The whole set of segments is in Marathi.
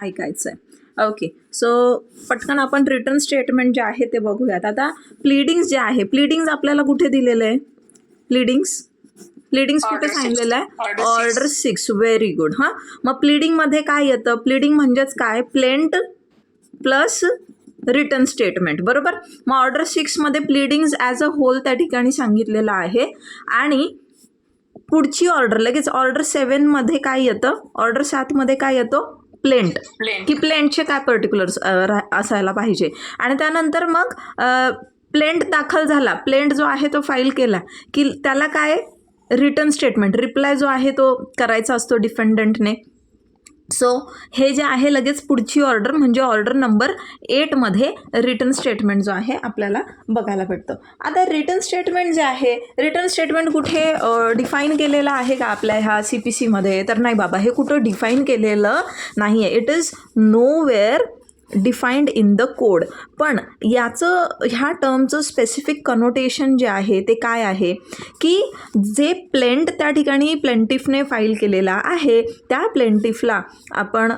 ऐकायचं आहे. ओके, सो पटकन आपण रिटर्न स्टेटमेंट जे आहे ते बघूयात. आता प्लीडिंग्स जे आहे, प्लीडिंग्स आपल्याला कुठे दिलेलं आहे? प्लीडिंग्स कुठे सांगितलेलं आहे? ऑर्डर 6. Very good. हां, मग प्लीडिंगमध्ये काय येतं? प्लीडिंग म्हणजेच काय? प्लेंट प्लस रिटर्न स्टेटमेंट, बरोबर. मग ऑर्डर 6मध्ये प्लीडिंग्स ॲज अ होल त्या ठिकाणी सांगितलेलं आहे. आणि पुढची ऑर्डर लगेच ऑर्डर 7मध्ये काय येतं? ऑर्डर 7मध्ये काय येतं? प्लेंट. की प्लेंटचे काय पर्टिक्युलर्स असायला पाहिजे. आणि त्यानंतर मग प्लेंट दाखल झाला, प्लेंट जो आहे तो फाईल केला की त्याला काय? रिटर्न स्टेटमेंट, रिप्लाय जो आहे तो करायचा असतो डिफेंडंटने. सो हे जे आहे लगेच पुढची ऑर्डर म्हणजे ऑर्डर नंबर 8मध्ये रिटर्न स्टेटमेंट जो आहे आपल्याला बघायला भेटतं. आता रिटर्न स्टेटमेंट जे आहे, रिटर्न स्टेटमेंट कुठे डिफाईन केलेलं आहे का आपल्या ह्या CPCमध्ये? तर नाही बाबा, हे कुठं डिफाईन केलेलं नाही आहे. It is nowhere defined in the code. पण ह्या टर्मचं स्पेसिफिक कनोटेशन जे आहे ते काय आहे की जे प्लेंट त्या ठिकाणी प्लेंटिफने फाईल केलेला आहे त्या प्लेंटिफला आपण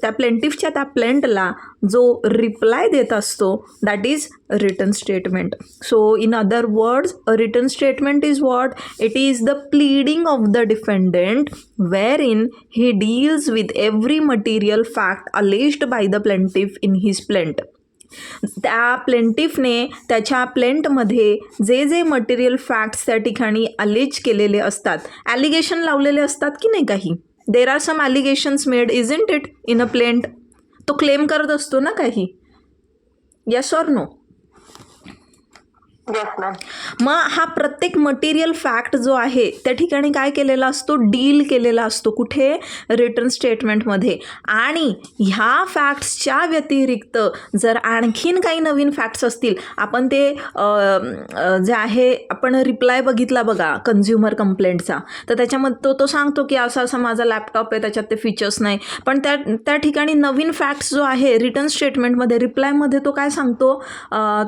त्या प्लेंटिफच्या त्या प्लेंटला जो रिप्लाय देत असतो that is return statement. So in other words, a return statement is what? It is the pleading of the defendant wherein he deals with every material fact alleged by the plaintiff in his plaint. त्या प्लेंटिफने त्याच्या प्लेंटमध्ये जे मटेरियल फॅक्ट्स त्या ठिकाणी अलेज केलेले असतात, ॲलिगेशन लावलेले असतात की नाही काही. There are some allegations made, isn't it, in a plaint. तो क्लेम करत असतो ना काही. Yes or no? मग हा प्रत्येक मटेरियल फॅक्ट जो आहे त्या ठिकाणी काय केलेला असतो? डील केलेला असतो. कुठे? रिटर्न स्टेटमेंटमध्ये. आणि ह्या फॅक्ट्सच्या व्यतिरिक्त जर आणखीन काही नवीन फॅक्ट्स असतील, आपण ते जे आहे आपण रिप्लाय बघितला बघा कन्झ्युमर कंप्लेंटचा, तर त्याच्यामध्ये तो सांगतो की असा माझा लॅपटॉप आहे, त्याच्यात ते फीचर्स नाही. पण त्या ठिकाणी नवीन फॅक्ट्स जो आहे रिटर्न स्टेटमेंटमध्ये, रिप्लायमध्ये तो काय सांगतो?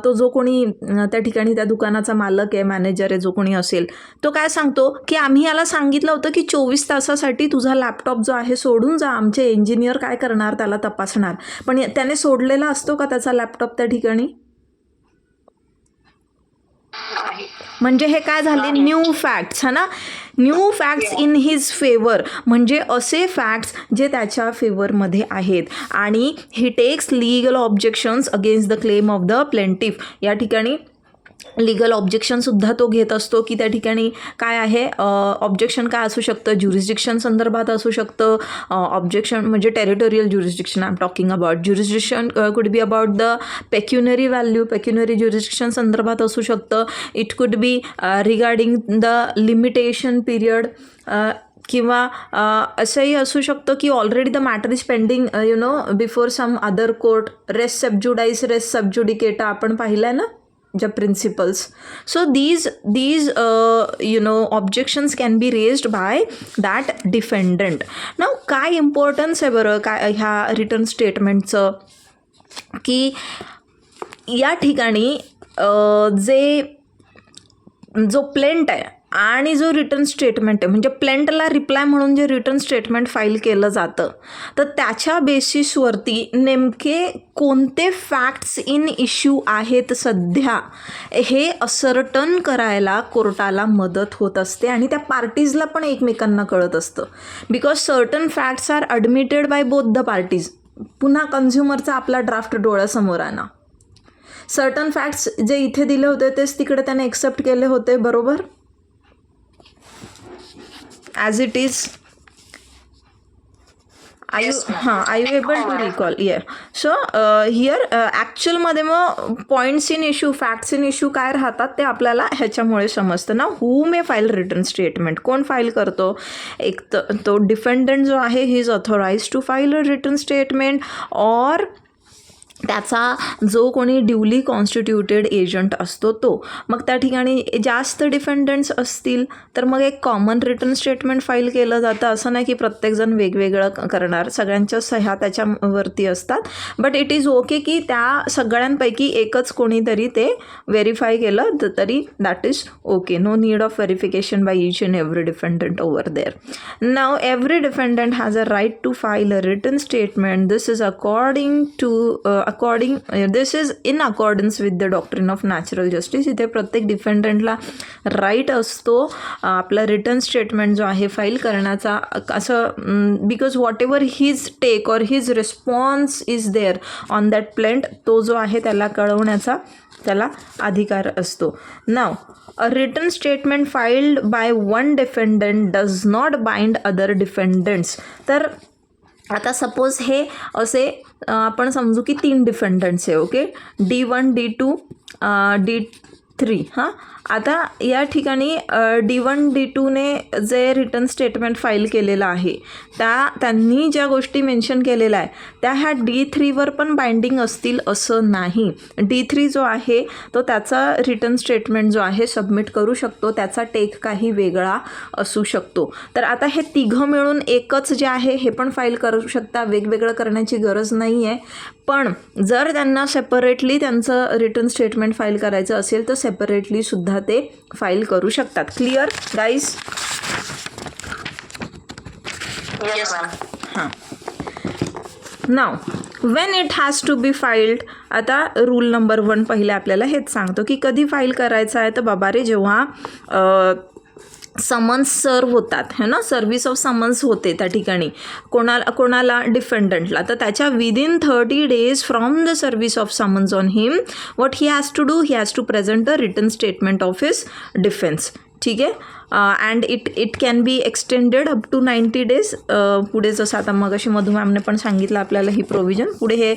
तो जो कोणी त्या ठिकाणी त्या दुकानाचा मालक आहे, मॅनेजर आहे, जो कोणी असेल, तो काय सांगतो की आम्ही याला सांगितलं होतं की 24 तासासाठी तुझा लॅपटॉप जो आहे सोडून जा, आमचे इंजिनियर काय करणार? त्याला तपासणार. पण त्याने सोडलेला असतो का त्याचा लॅपटॉप त्या ठिकाणी? म्हणजे हे काय झाले? New facts. हा ना, new facts in his favour. म्हणजे असे फॅक्ट्स जे त्याच्या फेवरमध्ये आहेत. आणि he takes legal objections against the claim of the plaintiff. या ठिकाणी लिगल ऑब्जेक्शनसुद्धा तो घेत असतो की त्या ठिकाणी काय आहे? ऑब्जेक्शन काय असू शकतं? ज्युरिस्डिक्शन संदर्भात असू शकतं. ऑब्जेक्शन म्हणजे territorial jurisdiction I am talking about. Jurisdiction could be about the pecuniary value, pecuniary jurisdiction संदर्भात असू शकतं. It could be regarding the limitation period, किंवा असंही असू शकतं की already the matter is pending before some other court. Res sub judice, res sub judicata आपण पाहिलं आहे ना ज्या principles. So these objections can be raised by that defendant. Now काय इम्पॉर्टन्स आहे बरं काय ह्या रिटर्न स्टेटमेंटचं? की या ठिकाणी जो प्लेंट आहे आणि जो रिटर्न स्टेटमेंट आहे, म्हणजे प्लेंटला रिप्लाय म्हणून जे रिटर्न स्टेटमेंट फाईल केलं जातं, तर त्याच्या बेसिसवरती नेमके कोणते फॅक्ट्स इन इश्यू आहेत सध्या हे असर्टन करायला कोर्टाला मदत होत असते. आणि त्या पार्टीजला पण एकमेकांना कळत असतं. Because certain facts are admitted by both the parties. पुन्हा कन्झ्युमरचा आपला ड्राफ्ट डोळ्यासमोर आणा. सर्टन फॅक्ट्स जे इथे दिले होते तेच तिकडे त्याने एक्सेप्ट केले होते, बरोबर. As it is. I you able to recall? So here ॲक्च्युअलमध्ये मग points in issue, facts in issue काय राहतात ते आपल्याला ह्याच्यामुळे समजतं ना. Who may file return statement? कोण फाईल करतो? एक तो डिफेंडंट जो आहे he is authorise to file a return statement, और त्याचा जो कोणी ड्युली कॉन्स्टिट्यूटेड एजंट असतो तो. मग त्या ठिकाणी जास्त डिफेंडंट्स असतील तर मग एक कॉमन रिटर्न स्टेटमेंट फाईल केलं जातं. असं नाही की प्रत्येकजण वेगवेगळं करणार, सगळ्यांच्या सह्या त्याच्यावरती असतात. बट इट इज ओके की त्या सगळ्यांपैकी एकच कोणीतरी ते व्हेरीफाय केलं तरी that is okay. No need of verification by each and every defendant over there. Now every defendant has a right to file a return statement. This is this is in accordance with the doctrine of natural justice. इथे प्रत्येक डिफेंडंटला राईट असतो आपला रिटर्न स्टेटमेंट जो आहे फाईल करण्याचा. असं because whatever his take or his response is there on that plaint, तो जो आहे त्याला कळवण्याचा त्याला अधिकार असतो. Now a return statement filed by one defendant does not bind other defendants. तर आता सपोज हे असे आपण समजू की 3 डिफेंडंट्स आहे. Okay, D1 D2 D3. हां, आता या ठिकाणी D1 D2ने जे रिटर्न स्टेटमेंट फाईल केलेलं आहे त्यांनी ज्या गोष्टी मेन्शन केलेल्या आहे त्या ह्या D3वर पण बाइंडिंग असतील असं नाही. D3 जो आहे तो त्याचा रिटर्न स्टेटमेंट जो आहे सबमिट करू शकतो, त्याचा टेक काही वेगळा असू शकतो. तर आता हे तिघं मिळून एकच जे आहे हे पण फाईल करू शकता, वेगवेगळं करण्याची गरज नाही आहे. पण जर त्यांना सेपरेटली त्यांचं रिटर्न स्टेटमेंट फाईल करायचं असेल तर सेपरेटली सुद्धा ते फाईल करू शकतात. Clear guys? हां. Now when it has to be filed. आता रूल नंबर 1 पहिले आपल्याला हेच सांगतो की कधी फाईल करायचं आहे. तर बाबा रे, जेव्हा समन्स सर्व होतात है ना, सर्व्हिस ऑफ समन्स होते त्या ठिकाणी कोणाला डिफेंडंटला, तर त्याच्या within 30 days from the service of summons on him what he has to do, he has to present a return statement of his defence. ठीक आहे. And it can be extended up to 90 days. पुढे जसं आता मग अशी मधु मॅमने पण सांगितलं आपल्याला ही प्रोव्हिजन, पुढे हे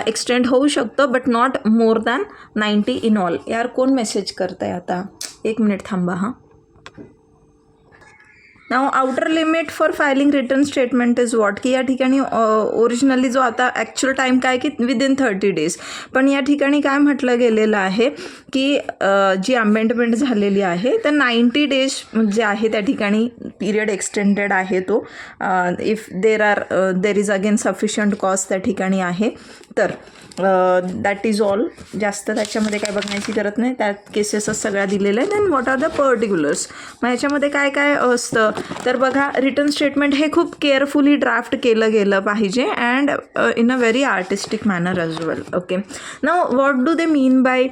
एक्सटेंड होऊ शकतं but not more than 90 in all. यार कोण मेसेज करत आहे आता? 1 मिनिट थांबा. हां. Now outer limit for filing return statement is what, की या ठिकाणी ओरिजिनली जो आता ॲक्च्युअल टाईम काय की विदिन 30 days, पण या ठिकाणी काय म्हटलं गेलेलं आहे की जी अमेंडमेंट झालेली आहे तर 90 days जे आहे त्या ठिकाणी पिरियड एक्सटेंडेड आहे तो. If there is again sufficient cause त्या ठिकाणी आहे तर दॅट इज ऑल. जास्त त्याच्यामध्ये काय बघण्याची गरज नाही, त्यात केसेसच सगळ्या दिलेल्या आहेत. Then what are the particulars. मग ह्याच्यामध्ये काय काय असतं तर बघा, रिटर्न स्टेटमेंट हे खूप केअरफुली ड्राफ्ट केलं गेलं पाहिजे and in a very artistic manner as well. Okay. Now what do they mean by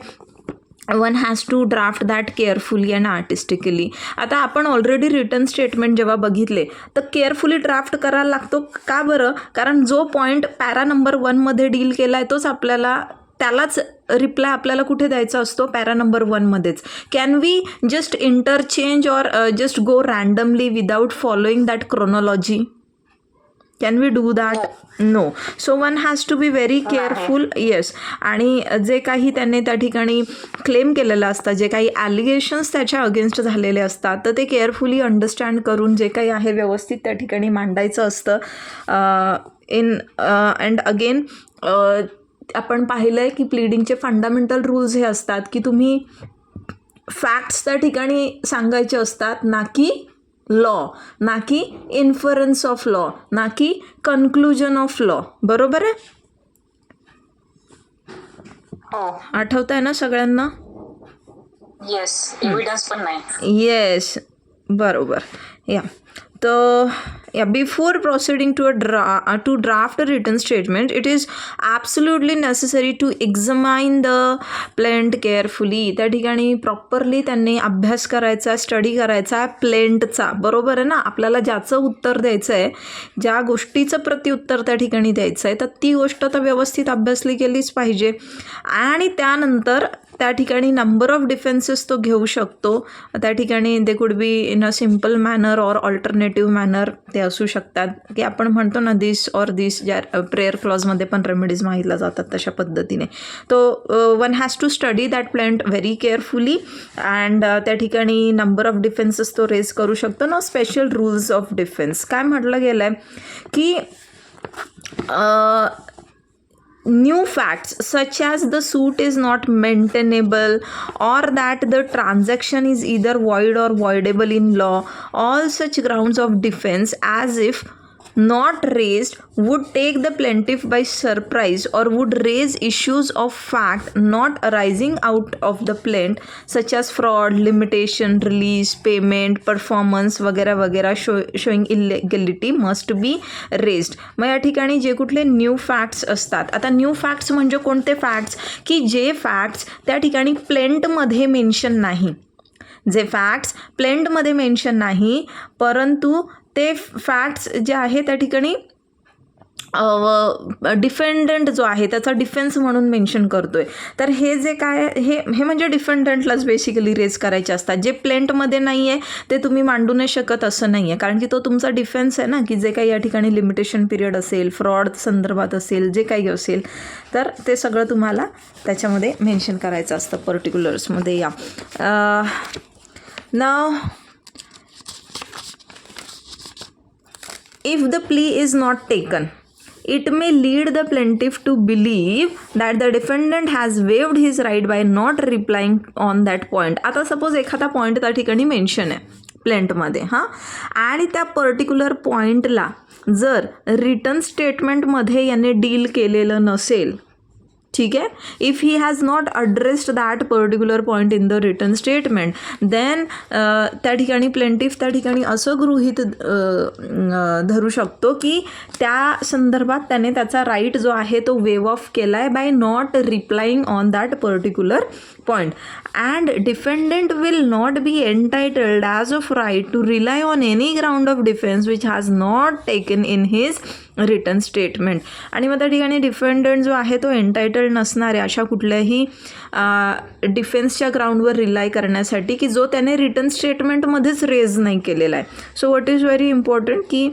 one has to draft that carefully and artistically. आता आपण ऑलरेडी रिटर्न स्टेटमेंट जेव्हा बघितले तर केअरफुली ड्राफ्ट करायला लागतो. का बरं? कारण जो पॉईंट पॅरा नंबर 1मध्ये डील केला आहे तोच आपल्याला त्यालाच रिप्लाय आपल्याला कुठे द्यायचा असतो? पॅरा नंबर 1मध्येच. Can we just interchange or just go randomly without following that chronology? Can we do that? No. So one has to be very careful. Yes. आणि जे काही त्यांनी त्या ठिकाणी क्लेम केलेलं असतं, जे काही ॲलिगेशन्स त्याच्या अगेन्स्ट झालेले असतात तर ते केअरफुली अंडरस्टँड करून जे काही आहे व्यवस्थित त्या ठिकाणी मांडायचं असतं. अँड अगेन आपण पाहिलं आहे की प्लीडिंगचे फंडामेंटल रूल्स हे असतात की तुम्ही फॅक्ट्स त्या ठिकाणी सांगायचे असतात, ना की लॉ, ना की इन्फरन्स ऑफ लॉ, ना की कन्क्लुजन ऑफ लॉ. बरोबर आहे? आठवत आहे ना सगळ्यांना? येस. एव्हिडन्स पण नाही. येस, बरोबर. या तर before proceeding to draft a written statement, it is absolutely necessary to examine the plaint carefully. त्या ठिकाणी प्रॉपरली त्यांनी अभ्यास करायचा, स्टडी करायचा प्लेंटचा. बरोबर आहे ना? आपल्याला ज्याचं उत्तर द्यायचं आहे, ज्या गोष्टीचं प्रत्युत्तर त्या ठिकाणी द्यायचं आहे तर ती गोष्ट तर व्यवस्थित अभ्यासली गेलीच पाहिजे. आणि त्यानंतर त्या ठिकाणी नंबर ऑफ डिफेन्सेस तो घेऊ शकतो. त्या ठिकाणी they could be in a simple manner or alternative manner ते असू शकतात, की आपण म्हणतो ना दिस ऑर दिस, ज्या प्रेयर क्लॉजमध्ये पण रेमेडीज मागितल्या जातात तशा पद्धतीने. तो one has to study that plaint very carefully and त्या ठिकाणी नंबर ऑफ डिफेन्सेस तो रेज करू शकतो. No special rules of defence. काय म्हटलं गेलं आहे की new facts such as the suit is not maintainable or that the transaction is either void or voidable in law, all such grounds of defense as if not raised would take the plaintiff by surprise or would raise issues of fact not arising out of the plaint such as fraud, limitation, release, payment, performance वगैरे वगैरे showing illegality must be raised. मग या ठिकाणी जे कुठले न्यू फॅक्ट्स असतात, आता न्यू फॅक्ट्स म्हणजे कोणते फॅक्ट्स की जे फॅक्ट्स त्या ठिकाणी प्लेंटमध्ये मेन्शन नाही, जे फॅक्ट्स प्लेंटमध्ये मेन्शन नाही परंतु ते फॅक्ट्स जे आहे त्या ठिकाणी डिफेंडंट जो आहे त्याचा डिफेन्स म्हणून मेन्शन करतोय. तर हे जे काय हे म्हणजे डिफेंडंटलाच बेसिकली रेज करायचे असतात. जे प्लेंटमध्ये नाही आहे ते तुम्ही मांडू नाही शकत असं नाही आहे, कारण की तो तुमचा डिफेन्स आहे ना, की जे काही या ठिकाणी लिमिटेशन पिरियड असेल, फ्रॉड संदर्भात असेल, जे काही असेल तर ते सगळं तुम्हाला त्याच्यामध्ये मेन्शन करायचं असतं पर्टिक्युलर्समध्ये. या नाव if the plea is not taken, it may lead the plaintiff to believe that the defendant has waived his right by not replying on that point. आता सपोज एखादा पॉईंट त्या ठिकाणी मेन्शन आहे प्लेंटमध्ये हां, आणि त्या पर्टिक्युलर पॉईंटला जर रिटर्न स्टेटमेंटमध्ये याने डील केलेलं नसेल, ठीक आहे, if he has not addressed that particular point in the return statement then त्या ठिकाणी प्लेंटिफ त्या ठिकाणी असं गृहीत धरू शकतो की त्या संदर्भात त्याने त्याचा राईट जो आहे तो वेव ऑफ केला आहे by not replying on that particular point. And defendant will not be entitled as of right to rely on any ground of defence which has not taken in his return statement. आणि मग त्या ठिकाणी डिफेंडंट जो आहे तो एंटायटल्ड नसणारे अशा कुठल्याही डिफेन्सच्या ग्राउंडवर रिलाय करण्यासाठी की जो त्याने रिटर्न स्टेटमेंटमध्येच रेज नाही केलेला आहे. So what is very important की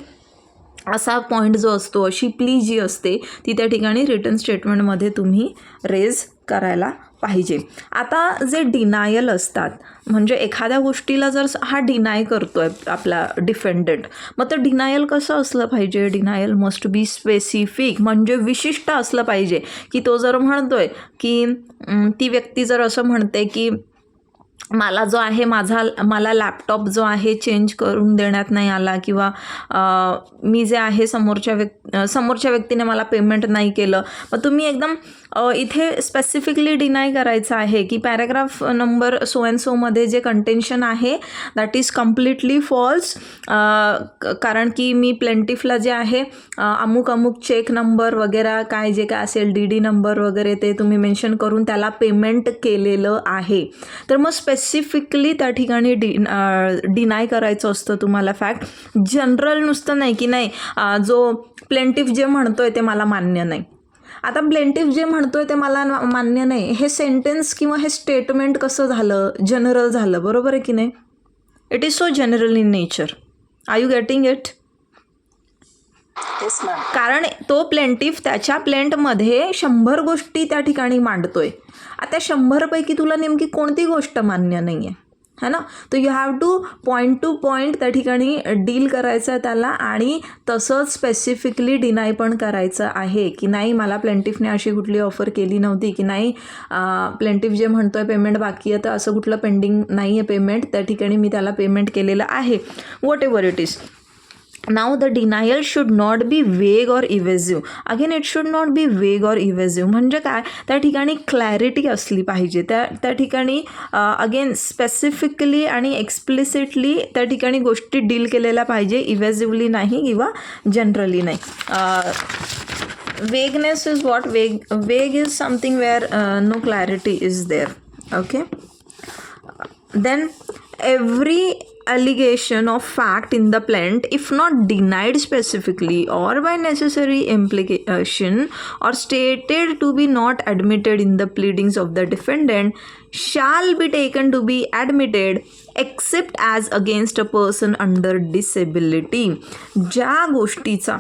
असा पॉईंट जो असतो, अशी प्ली जी असते ती त्या ठिकाणी रिटर्न स्टेटमेंटमध्ये तुम्ही रेज करायला पाहिजे. आता जे डिनायल असतात म्हणजे एखाद्या गोष्टीला जर हा डिनाय करतो आहे आपला डिफेंडंट, मग तर डिनायल कसं असलं पाहिजे, डिनायल मस्ट बी स्पेसिफिक म्हणजे विशिष्ट असलं पाहिजे. की तो जर म्हणतो आहे की ती व्यक्ती जर असं म्हणते की मला जो आहे मला लॅपटॉप जो आहे चेंज करून देण्यात नाही आला किंवा मी जे आहे समोरच्या व्यक्तीने मला पेमेंट नाही केलं, मग तुम्ही एकदम इथे स्पेसिफिकली डिनाय करायचं आहे की पॅराग्राफ नंबर सो अँड सोमध्ये जे कंटेन्शन आहे दॅट इज कम्प्लिटली फॉल्स, कारण की मी प्लेंटिफला जे आहे अमुक अमुक चेक नंबर वगैरे काय जे काय असेल DD नंबर वगैरे ते तुम्ही मेन्शन करून त्याला पेमेंट केलेलं आहे. तर मग स्पेसिफिकली त्या ठिकाणी डिनाय करायचं असतं तुम्हाला फॅक्ट. जनरल नुसतं नाही की नाही जो प्लेंटिफ जे म्हणतोय ते मला मान्य नाही. आता प्लेंटिफ जे म्हणतोय ते मला मान्य नाही हे सेंटेन्स किंवा हे स्टेटमेंट कसं झालं, जनरल झालं, बरोबर आहे की नाही. It is so general in nature. Are you getting it? कारण तो प्लेंटिफ त्याच्या प्लेंटमध्ये 100 गोष्टी त्या ठिकाणी मांडतोय. आता 100पैकी तुला नेमकी कोणती गोष्ट मान्य नाही आहे, है ना. तर यू हॅव टू पॉईंट त्या ठिकाणी डील करायचं आहे त्याला, आणि तसंच स्पेसिफिकली डिनाय पण करायचं आहे की नाही मला प्लेंटिफने अशी कुठली ऑफर केली नव्हती, की नाही प्लेंटिफ जे म्हणतो आहे पेमेंट बाकी आहे तर असं कुठलं पेंडिंग नाही आहे पेमेंट, त्या ठिकाणी मी त्याला पेमेंट केलेलं आहे, what ever it is. Now the denial should not be vague or evasive. Again it should not be vague or evasive. म्हणजे काय, त्या ठिकाणी क्लॅरिटी असली पाहिजे. त्या ठिकाणी अगेन स्पेसिफिकली आणि एक्सप्लिसिटली त्या ठिकाणी गोष्टी डील केलेल्या पाहिजे, इव्हेसिवली नाही किंवा जनरली नाही. Vagueness is what, vague is something where no clarity is there. Okay. Then every allegation of fact in the plaint, if not denied specifically or by necessary implication or stated to be not admitted in the pleadings of the defendant, shall be taken to be admitted except as against a person under disability. ज्या गोष्टीचा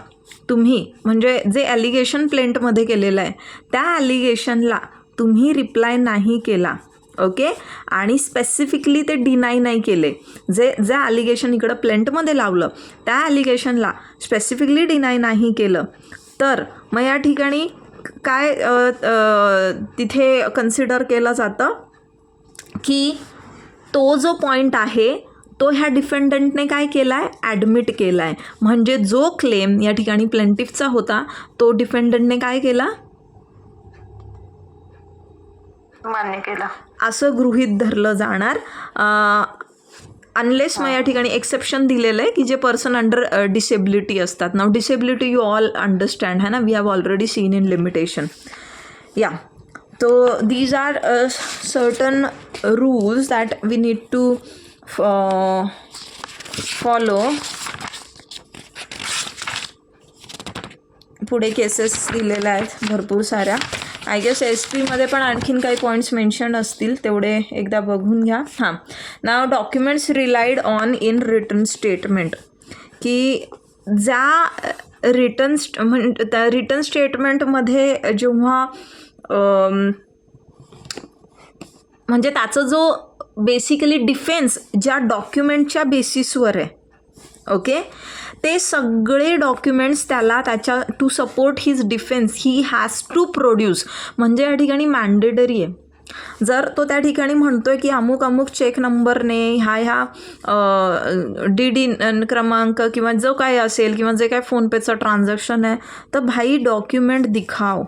तुम्ही म्हणजे जे ॲलिगेशन प्लेंटमध्ये केलेलं आहे त्या ॲलिगेशनला तुम्ही रिप्लाय नाही केला, ओके, आणि स्पेसिफिकली ते डिनाय नाही केले, जे ॲलिगेशन इकडं प्लेंटमध्ये लावलं त्या ॲलिगेशनला स्पेसिफिकली डिनाय नाही केलं, तर मग या ठिकाणी काय तिथे कन्सिडर केलं जातं की तो जो पॉईंट आहे तो ह्या डिफेंडंटने काय केला आहे, ॲडमिट केला आहे. म्हणजे जो क्लेम या ठिकाणी प्लेंटिफचा होता तो डिफेंडंटने काय केला, मान्य केला असं गृहीत धरलं जाणार. अनलेस मग या ठिकाणी एक्सेप्शन दिलेलं आहे की जे पर्सन अंडर डिसेबिलिटी असतात. Now disability you all understand है ना, we have already seen in limitation. या तो these are certain rules that we need to follow. पुढे केसेस दिलेल्या आहेत भरपूर साऱ्या. आय गेस एस पीमध्ये पण आणखीन काही पॉईंट्स मेन्शन असतील, तेवढे एकदा बघून घ्या. हां, now documents relied on in written statement, की ज्या रिटन स्टेटमेंटमध्ये जेव्हा म्हणजे त्याचा जो बेसिकली डिफेन्स ज्या डॉक्युमेंटच्या बेसिसवर आहे, ओके, ते सगळे डॉक्युमेंट्स त्याला त्याच्या to support his defence he has to produce. म्हणजे या ठिकाणी मॅन्डेटरी आहे. जर तो त्या ठिकाणी म्हणतोय की अमुक अमुक चेक नंबरने ह्या डी क्रमांक किंवा जो काय असेल किंवा जे काय फोनपेचं ट्रान्झॅक्शन आहे, तर भाई डॉक्युमेंट दिखाव.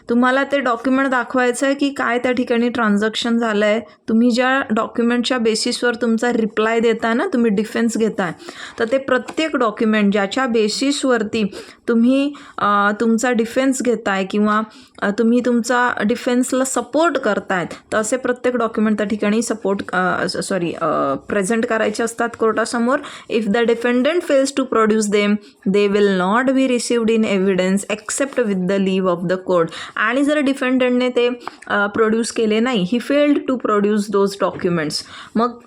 तुम्हाला ते डॉक्युमेंट दाखवायचं आहे की काय त्या ठिकाणी ट्रान्झॅक्शन झालं आहे. तुम्ही ज्या डॉक्युमेंटच्या बेसिसवर तुमचा रिप्लाय देताय ना, तुम्ही डिफेन्स घेताय, तर ते प्रत्येक डॉक्युमेंट ज्याच्या बेसिसवरती तुम्ही तुमचा डिफेन्स घेताय किंवा तुम्ही तुमचा डिफेन्सला सपोर्ट करतायत, तर असे प्रत्येक डॉक्युमेंट त्या ठिकाणी प्रेझेंट करायचे असतात कोर्टासमोर. If the defendant fails to produce them they will not be received in evidence except with the leave of the court. आणि जर डिफेंडंटने ते प्रोड्यूस केले नाही, he failed to produce those documents, मग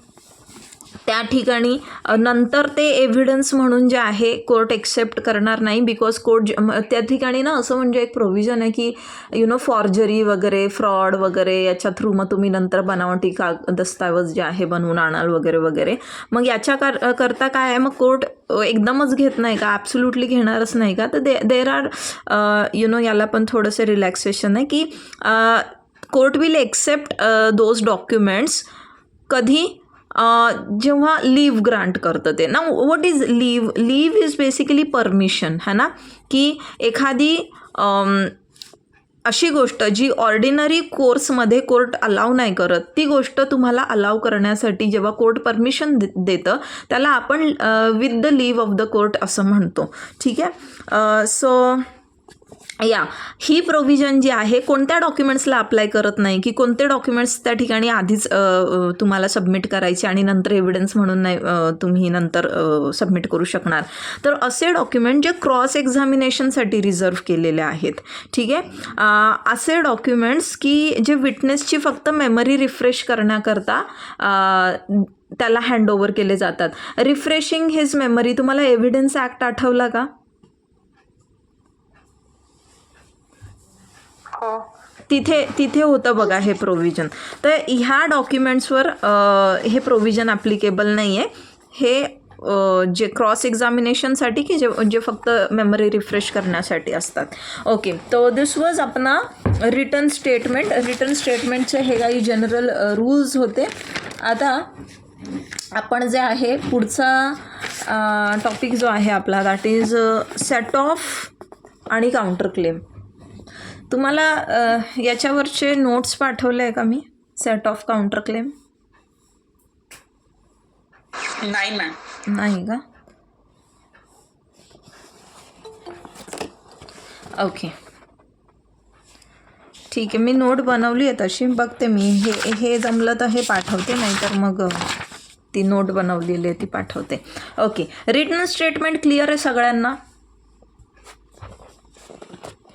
त्या ठिकाणी नंतर ते एव्हिडन्स म्हणून जे आहे कोर्ट एक्सेप्ट करणार नाही. बिकॉज कोर्ट त्या ठिकाणी ना असं म्हणजे एक प्रोव्हिजन आहे की फॉर्जरी वगैरे, फ्रॉड वगैरे याच्या थ्रू मग तुम्ही नंतर बनावटी दस्तावेज जे आहे बनवून आणाल वगैरे वगैरे. मग याच्या करता काय आहे, मग कोर्ट एकदमच घेत नाही का, ॲब्सोल्युटली घेणारच नाही का. तर देर आर याला पण थोडंसं रिलॅक्सेशन आहे की court will accept those documents कधी, जेव्हा लीव ग्रांट करतं ते. ना what is leave? Leave is basically permission, है ना, की एखादी अशी गोष्ट जी ऑर्डिनरी कोर्समध्ये कोर्ट अलाव नाही करत, ती गोष्ट तुम्हाला अलाव करण्यासाठी जेव्हा कोर्ट परमिशन देतं त्याला आपण with the leave of the court असं म्हणतो. ठीक आहे. सो या ही प्रोव्हिजन जी आहे कोणत्या डॉक्युमेंट्सला अप्लाय करत नाही, की कोणते डॉक्युमेंट्स त्या ठिकाणी आधीच तुम्हाला सबमिट करायचे आणि नंतर एव्हिडन्स म्हणून नाही तुम्ही नंतर सबमिट करू शकणार. तर असे डॉक्युमेंट जे क्रॉस एक्झामिनेशनसाठी रिझर्व केलेले आहेत. ठीक आहे. असे डॉक्युमेंट्स की जे विटनेसची फक्त मेमरी रिफ्रेश करण्याकरता त्याला हँडओव्हर केले जातात. रिफ्रेशिंग हिज मेमरी, तुम्हाला एव्हिडन्स ॲक्ट आठवला का? तिथे होतं बघा हे प्रोव्हिजन. तर ह्या डॉक्युमेंट्सवर हे प्रोव्हिजन ॲप्लिकेबल नाही आहे. हे जे क्रॉस एक्झामिनेशनसाठी की जे फक्त मेमरी रिफ्रेश करण्यासाठी असतात. ओके, तो दिस वॉज आपला रिटन स्टेटमेंट. रिटन स्टेटमेंटचे हे काही जनरल रूल्स होते. आता आपण जे आहे पुढचा टॉपिक जो आहे आपला दॅट इज सेट ऑफ आणि काउंटर क्लेम. तुम्हाला याच्यावरचे नोट्स पाठवले आहे का मी? सेट ऑफ काउंटर क्लेम नाही मॅम. नाही का? ओके, ठीक आहे. मी नोट बनवली आहे तशी, बघते मी. हे जमलं तर हे पाठवते, नाहीतर मग ती नोट बनवलेली आहे ती पाठवते. ओके, रिटन स्टेटमेंट क्लिअर आहे सगळ्यांना?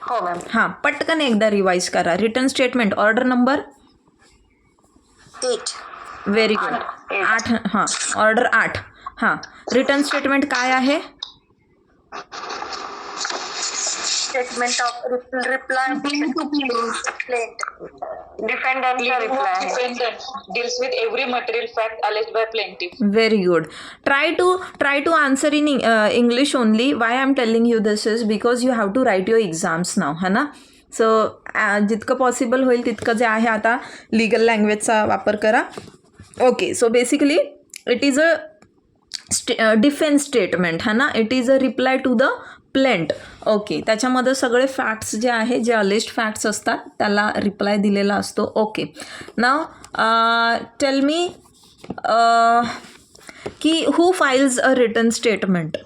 हो मॅम. हां, पटकन एकदा रिवाईज करा. Written statement order number 8. Very good. 8. हां, ऑर्डर 8. हां, रिटन स्टेटमेंट काय आहे? स्टेटमेंट ऑफ रिप्लाय डिफेंडंटचा रिप्लाय आहे. Defendant deals with every material fact alleged by plaintiff. Very good. Try to answer in English only. Why I'm telling you this is because you have to write your exams now, है ना. सो जितकं पॉसिबल होईल तितकं जे आहे आता लिगल लँग्वेजचा वापर करा. Okay, so basically it is a defence statement हा ना, it is a reply to the plaint. Okay, त्याच्यामध्ये सगळे फॅक्ट्स जे आहे, जे अलेस्ड फॅक्ट्स असतात त्याला रिप्लाय दिलेला असतो. ओके, नाव टेल मी की who files a written statement?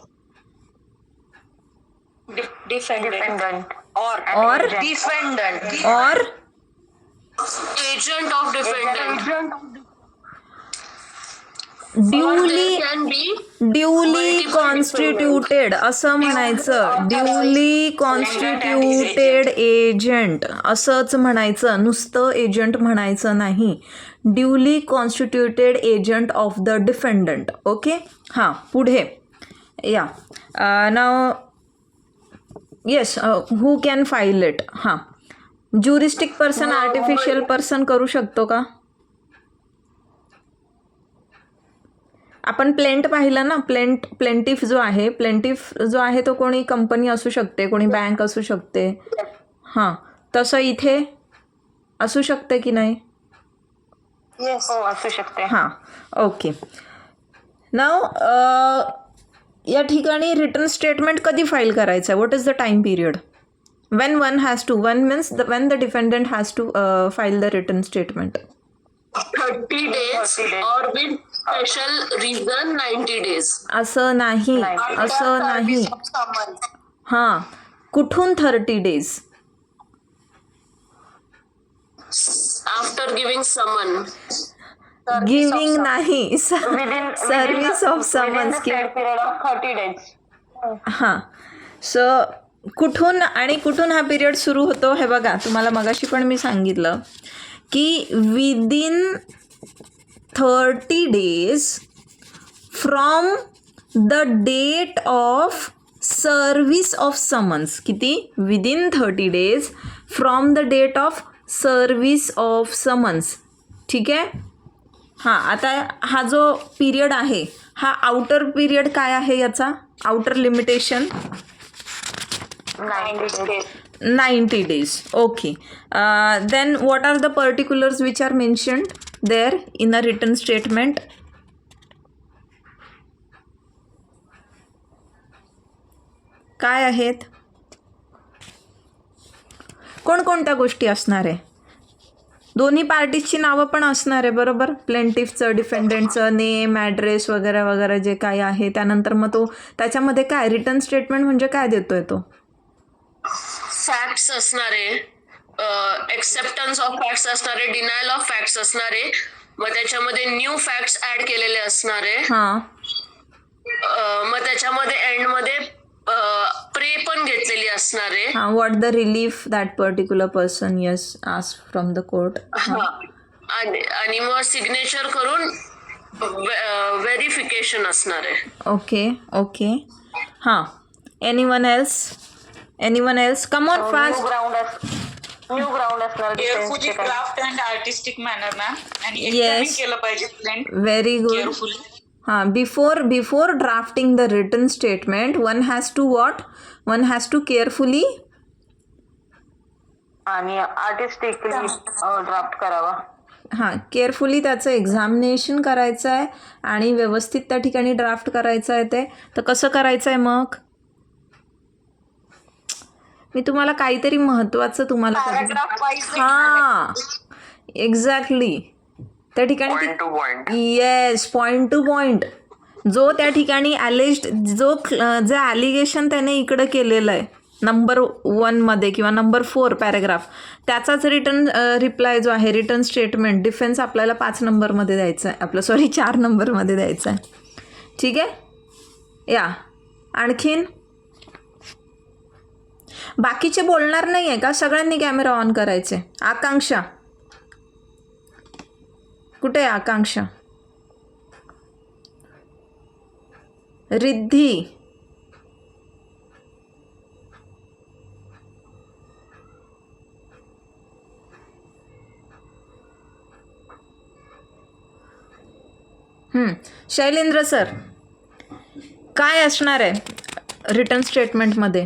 Defendant. Or Defendant. or Agent of defendant. Duly Can be duly constituted असं म्हणायचं. ड्युली कॉन्स्टिट्यूटेड एजंट असंच म्हणायचं, नुसतं एजंट म्हणायचं नाही. Duly constituted agent of the defendant. Okay, हां पुढे या. Now yes, who can file it? हां, ज्युरिस्टिक पर्सन आर्टिफिशियल पर्सन करू शकतो का? आपण प्लेंट पाहिलं ना, प्लेंटिफ जो आहे तो कोणी कंपनी असू शकते, कोणी बँक असू शकते. हां, तसं इथे असू शकते की नाही? हो, असू शकते. हां, ओके. नाव या ठिकाणी रिटर्न स्टेटमेंट कधी फाईल करायचं आहे? What is the time period when one has to, one means when the defendant has to file the return statement? 30 days or with special reason 90 days. असं नाही. हां, कुठून 30 days? After giving summon. Giving नाही, service of summons. period of 30 days. हां, सो कुठून आणि कुठून हा पिरियड सुरू होतो हे बघा. तुम्हाला मगाशी पण मी सांगितलं की within 30 days from the date of service of summons. किती? Within 30 days from the date of service of summons. ठीक आहे. हां, आता हा जो पिरियड आहे हा आउटर पिरियड काय आहे याचा? Outer limitation 90 days. Okay. Then what are the particulars which are mentioned there in a written statement? काय आहेत? कोणकोणत्या गोष्टी असणार आहे? दोन्ही पार्टीजची नावं पण असणार आहे, बरोबर. प्लेंटिफचं, डिफेंडंटचं नेम, ॲड्रेस वगैरे वगैरे जे काही आहे. त्यानंतर मग तो त्याच्यामध्ये काय रिटर्न स्टेटमेंट म्हणजे काय देतोय तो? फॅक्ट्स असणारे, एक्सेप्टन्स ऑफ फॅक्ट्स असणारे, डिनायल ऑफ फॅक्ट्स असणारे, मग त्याच्यामध्ये न्यू फॅक्ट्स ऍड केलेले असणारे. हां, मग त्याच्यामध्ये एंड मध्ये प्रे पण घेतलेली असणारे. हां, what the relief that particular person yes ask from the court. आणि मग सिग्नेचर करून व्हेरिफिकेशन असणार आहे. Okay okay. हां, anyone else come on fast. New ground असणार. Carefully craft and artistic manner ना, आणि Yes. एक्झामिन केलं पाहिजे प्लेंट व्हेरी गुड. केअरफुली. हां, before drafting the written statement one has to carefully आणि आर्टिस्टिकली ड्राफ्ट करावा. हां, केअरफुली त्याचं एक्झामिनेशन करायचं आहे आणि व्यवस्थित त्या ठिकाणी ड्राफ्ट करायचं आहे. ते तर कसं करायचं आहे मग? मी तुम्हाला काहीतरी महत्त्वाचं तुम्हाला हां, एक्झॅक्टली त्या ठिकाणी येस, पॉईंट टू पॉईंट. जो त्या ठिकाणी जे ॲलिगेशन त्याने इकडं केलेलं आहे नंबर 1मध्ये किंवा नंबर 4 पॅराग्राफ, त्याचाच रिप्लाय जो आहे रिटर्न स्टेटमेंट डिफेन्स आपल्याला 5 नंबरमध्ये द्यायचं आहे. 4 नंबरमध्ये द्यायचं आहे. ठीक आहे. या आणखीन बाकीचे बोलणार नाही आहे का? सगळ्यांनी कॅमेरा ऑन करायचे. आकांक्षा कुठे आहे? आकांक्षा, रिद्धी, शैलेंद्र सर, काय असणार आहे रिटर्न स्टेटमेंटमध्ये?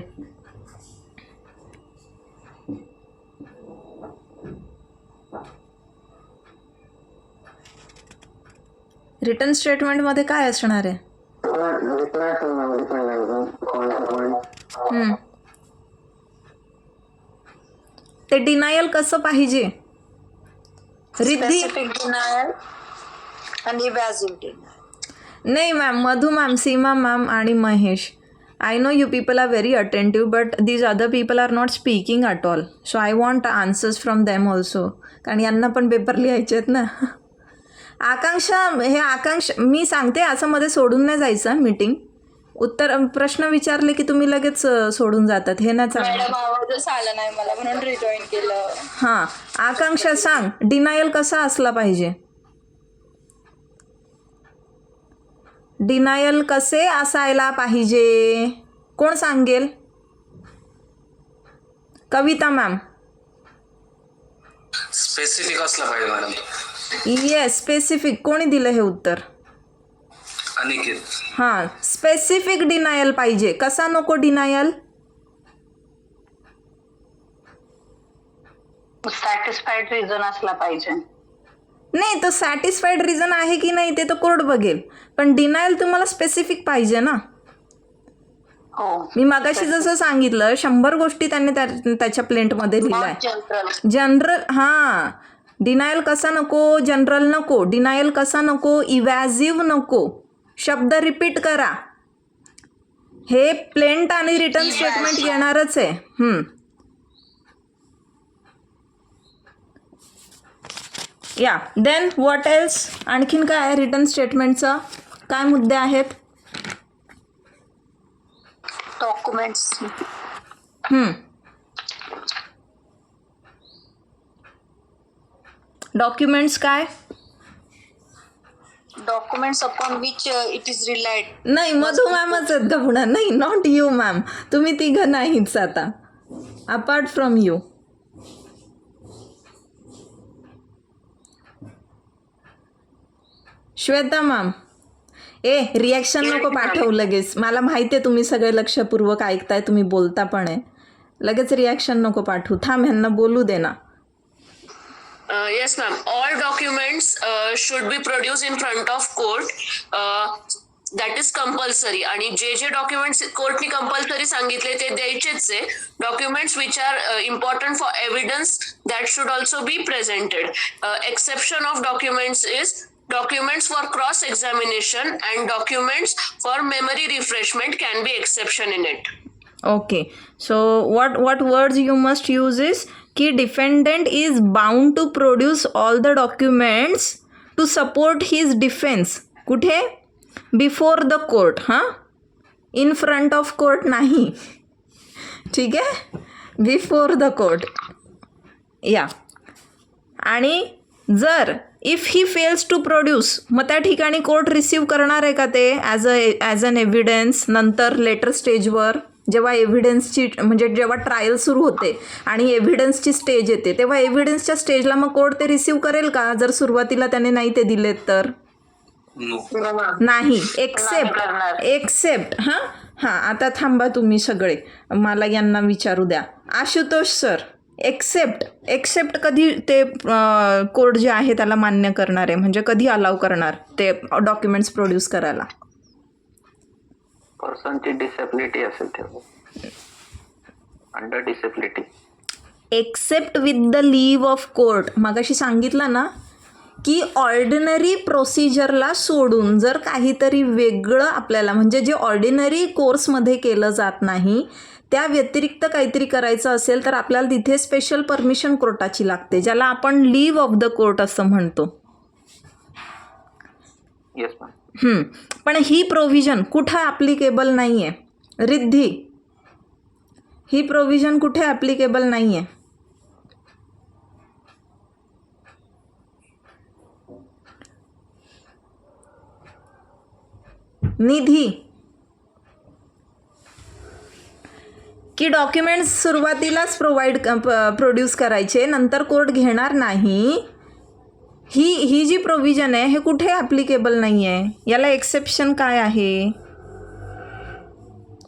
रिटर्न स्टेटमेंटमध्ये काय असणार आहे? ते डिनायल कसं पाहिजे रिद्धी? डिनायल आणि इव्हॅजिव्ह डिनायल. नाही ma'am, Madhu ma'am, Seema ma'am आणि Mahesh, I know you people are very attentive but these other people are not speaking at all. So I want answers from them also, कारण यांना पण पेपर लिहायचे आहेत ना. आकांक्षा मी सांगते असं मध्ये सोडून नाही जायचं मीटिंग. उत्तर प्रश्न विचारले की तुम्ही लगेच सोडून जातात, हे नाही चांगलं. मॅडम आवाजच आला नाही मला म्हणून रिजॉईन केलं. हां, आकांक्षा सांग, डिनायल कसा असला पाहिजे? डिनायल कसे असायला पाहिजे? कोण सांगेल? कविता मॅम. स्पेसिफिक असला पाहिजे मॅडम. Yes, specific. कोणी दिलं हे उत्तर? अनिकेत. हां, स्पेसिफिक डिनायल पाहिजे. कसा नको डिनायल? सॅटिस्फाईड रिझन असला पाहिजे. नाही, तो सॅटिस्फाईड रिझन आहे की नाही ते तर कोर्ट बघेल, पण डिनायल तुम्हाला स्पेसिफिक पाहिजे ना. हो. मी मागाशी जसं सांगितलं 100 गोष्टी त्यांनी त्याच्या प्लेंटमध्ये लिहिलाय. जनरल, हां, डिनायल कसा नको? जनरल नको. डिनायल कसा नको? इव्हॅजिव्ह नको. शब्द रिपीट करा. हे प्लेंट आणि रिटर्न स्टेटमेंट येणारच आहे. या देन व्हॉट एल्स? आणखीन काय आहे रिटर्न स्टेटमेंटचं? काय मुद्दे आहेत? डॉक्युमेंट्स. डॉक्युमेंट्स काय? Documents upon which it is relied. नाही, मधू मॅमच आहेत का पुन्हा? नाही, नॉट यू मॅम. तुम्ही तिघं नाहीच आता, apart from you. Shweta ma'am. Reaction नको पाठवू लगेच. मला माहिती आहे तुम्ही सगळे लक्षपूर्वक ऐकताय, तुम्ही बोलता पण आहे. लगेच रिॲक्शन नको पाठवू. थांब, ह्यांना बोलू दे ना. Yes, ma'am. All documents should be produced in front of court. That is compulsory. आणि जे डॉक्युमेंट्स कोर्टने कंपल्सरी सांगितले ते द्यायचेच आहे. Documents which are important for evidence that should also be presented. Exception of documents is documents for cross examination and documents for memory refreshment can be exception in it. Okay, so what words you must use is ki defendant is bound to produce all the documents to support his defense. कुठे? Before the court. In front of court नाही. ठीक आहे? Before the court. आणि जर if he fails to produce, मग त्या ठिकाणी कोर्ट रिसीव करणार आहे का ते ॲज अन एव्हिडन्स? नंतर लेटर स्टेजवर जेव्हा एव्हिडन्सची म्हणजे जेव्हा ट्रायल सुरू होते आणि एव्हिडन्सची स्टेज येते, तेव्हा एव्हिडन्सच्या स्टेजला मग कोर्ट ते रिसीव करेल का? जर सुरुवातीला त्याने नाही ते दिलेत तर नाही. एक्सेप्ट. आता थांबा तुम्ही सगळे, मला यांना विचारू द्या. आशुतोष सर, एक्सेप्ट कधी ते कोर्ट जे आहे त्याला मान्य करणार आहे, म्हणजे कधी अलाव करणार ते डॉक्युमेंट्स प्रोड्यूस करायला? पर्सनची डिसेबिलिटी असेल तेव्हा, under disability. Except with the leave of court. मगाशी सांगितलं ना की ऑर्डिनरी प्रोसिजरला सोडून जर काहीतरी वेगळं आपल्याला, म्हणजे जे ऑर्डिनरी कोर्समध्ये केलं जात नाही त्या व्यतिरिक्त काहीतरी करायचं असेल तर आपल्याला तिथे स्पेशल परमिशन कोर्टाची लागते, ज्याला आपण लीव ऑफ द कोर्ट असं म्हणतो. Yes ma'am. पण ही प्रोव्हिजन कुठं ॲप्लिकेबल नाही आहे रिद्धी? ही प्रोव्हिजन कुठे ॲप्लिकेबल नाही आहे? निधी, की डॉक्युमेंट्स सुरुवातीलाच प्रोड्यूस करायचे, नंतर कोर्ट घेणार नाही, ही जी प्रोव्हिजन आहे हे कुठे ॲप्लिकेबल नाही आहे? याला एक्सेप्शन काय आहे?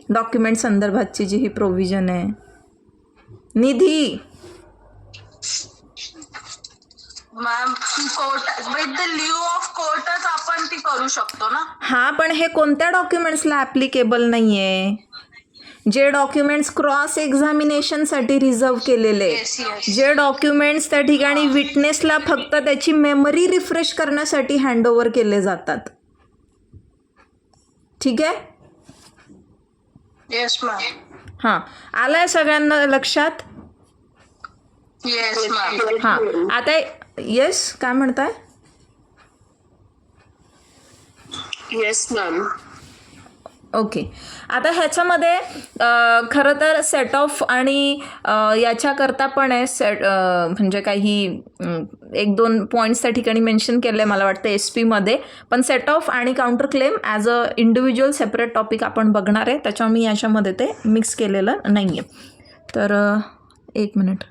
डॉक्युमेंट संदर्भातची जी ही प्रोव्हिजन आहे. Nidhi, ma'am court with the leave of कोर्टच आपण ती करू शकतो ना. हा, पण हे कोणत्या डॉक्युमेंट्सला ॲप्लिकेबल नाही आहे? जे डॉक्युमेंट्स क्रॉस एक्झामिनेशनसाठी रिझर्व केलेले, Yes, yes. जे डॉक्युमेंट्स त्या ठिकाणी विटनेसला फक्त त्याची मेमरी रिफ्रेश करण्यासाठी हँडओव्हर केले जातात. ठीक आहे. Yes ma'am. हां, आलाय सगळ्यांना लक्षात? Yes ma'am. हां, आता येस काय म्हणताय? Yes ma'am. ओके. आता ह्याच्यामध्ये खरं तर सेट ऑफ आणि याच्याकरता पण आहे म्हणजे काही 1-2 पॉईंट्स त्या ठिकाणी मेन्शन केले मला वाटतं SP-मध्ये, पण सेट ऑफ आणि counter claim as a individual separate topic आपण बघणार आहे, त्याच्यामुळे मी याच्यामध्ये ते मिक्स केलेलं नाही आहे. तर 1 मिनिट.